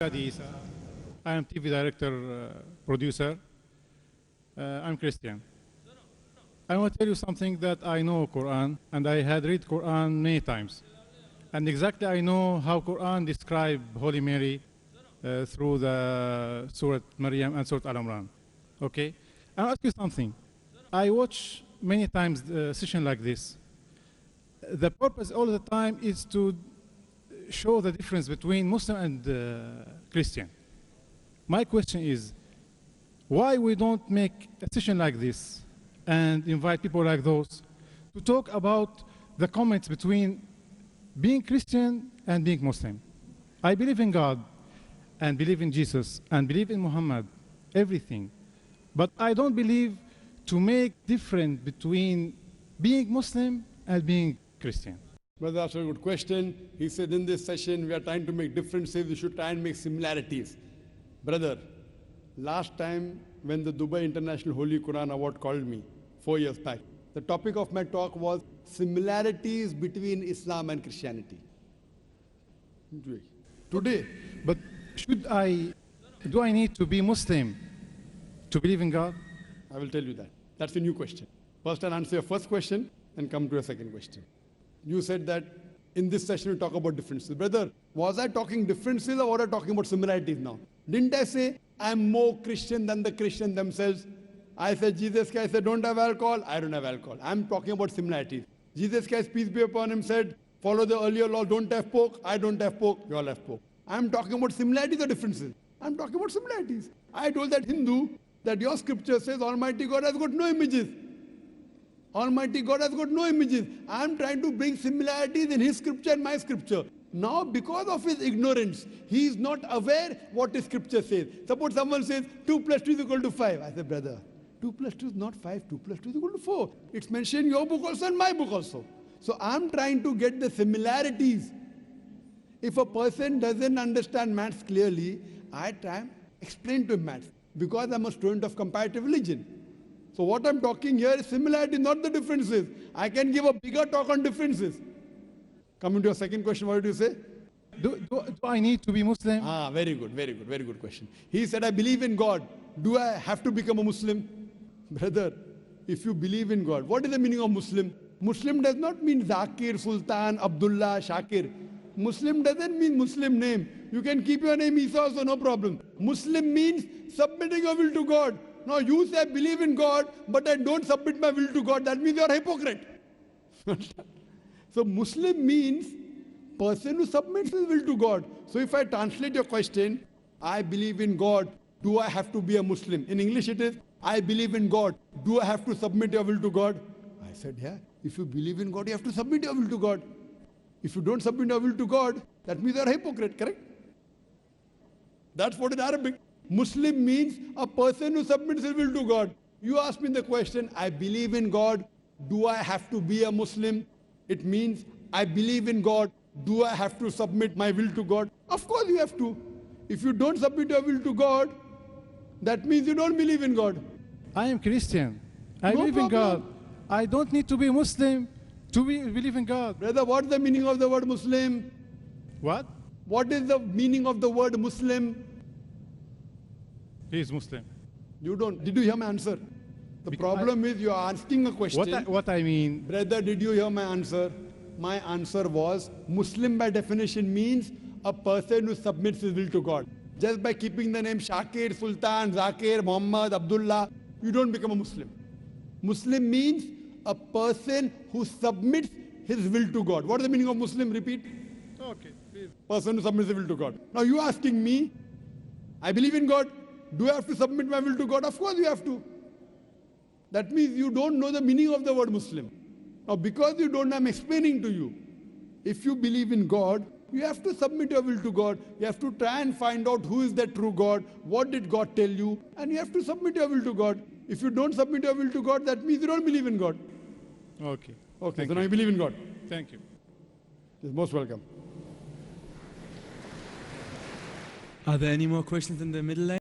Studies. I am TV director, producer. I'm Christian. I want to tell you something that I know Quran, and I had read Quran many times. And exactly I know how Quran describe Holy Mary through the Surah Maryam and Surah Al-Imran. Okay? I'll ask you something. I watch many times a session like this. The purpose all the time is to show the difference between Muslim and Christian. My question is, why we don't make a session like this and invite people like those to talk about the comments between being Christian and being Muslim? I believe in God and believe in Jesus and believe in Muhammad, everything. But I don't believe to make difference between being Muslim and being Christian. Brother, that's a good question. He said in this session we are trying to make differences, we should try and make similarities. Brother, last time when the Dubai International Holy Quran Award called me, 4 years back, the topic of my talk was similarities between Islam and Christianity. Today. But do I need to be Muslim to believe in God? I will tell you that. That's a new question. First I'll answer your first question and come to your second question. You said that in this session we talk about differences. Brother, was I talking differences or was I talking about similarities now? Didn't I say I'm more Christian than the Christians themselves? I said Jesus Christ said don't have alcohol, I don't have alcohol. I'm talking about similarities. Jesus Christ, peace be upon him, said follow the earlier law, don't have pork, I don't have pork, you all have pork. I'm talking about similarities or differences? I'm talking about similarities. I told that Hindu that your scripture says Almighty God has got no images. Almighty God has got no images. I am trying to bring similarities in his scripture and my scripture. Now, because of his ignorance, he is not aware what his scripture says. Suppose someone says 2 plus 2 is equal to 5. I say, brother, 2 plus 2 is not 5, 2 plus 2 is equal to 4. It's mentioned in your book also and my book also. So I am trying to get the similarities. If a person doesn't understand maths clearly, I try and explain to him maths because I'm a student of comparative religion. So what I'm talking here is similarity, not the differences. I can give a bigger talk on differences. Coming to your second question, what did you say? Do I need to be Muslim? Very good question. He said, I believe in God. Do I have to become a Muslim? Brother, if you believe in God, what is the meaning of Muslim? Muslim does not mean Zakir, Sultan, Abdullah, Shakir. Muslim doesn't mean Muslim name. You can keep your name Isa also, no problem. Muslim means submitting your will to God. Now you say I believe in God, but I don't submit my will to God. That means you are a hypocrite. So Muslim means person who submits his will to God. So if I translate your question, I believe in God, do I have to be a Muslim? In English it is, I believe in God, do I have to submit your will to God? I said, yeah, if you believe in God, you have to submit your will to God. If you don't submit your will to God, that means you are a hypocrite, correct? That's what in Arabic. Muslim means a person who submits his will to God. You ask me the question, I believe in God, do I have to be a Muslim? It means, I believe in God, do I have to submit my will to God? Of course you have to. If you don't submit your will to God, that means you don't believe in God. I am Christian. I believe in God. I don't need to be Muslim to believe in God. Brother, what's the meaning of the word Muslim? What? What is the meaning of the word Muslim? He is Muslim. You don't. Did you hear my answer? The problem is you are asking a question. What I mean? Brother, did you hear my answer? My answer was, Muslim by definition means a person who submits his will to God. Just by keeping the name Shakir, Sultan, Zakir, Muhammad, Abdullah, you don't become a Muslim. Muslim means a person who submits his will to God. What is the meaning of Muslim? Repeat. Okay, please. Person who submits his will to God. Now you are asking me, I believe in God. Do I have to submit my will to God? Of course you have to. That means you don't know the meaning of the word Muslim. Now because you don't, I'm explaining to you. If you believe in God, you have to submit your will to God. You have to try and find out who is the true God, what did God tell you, and you have to submit your will to God. If you don't submit your will to God, that means you don't believe in God. Okay. Okay, so now you believe in God. Thank you. You're most welcome. Are there any more questions in the middle lane?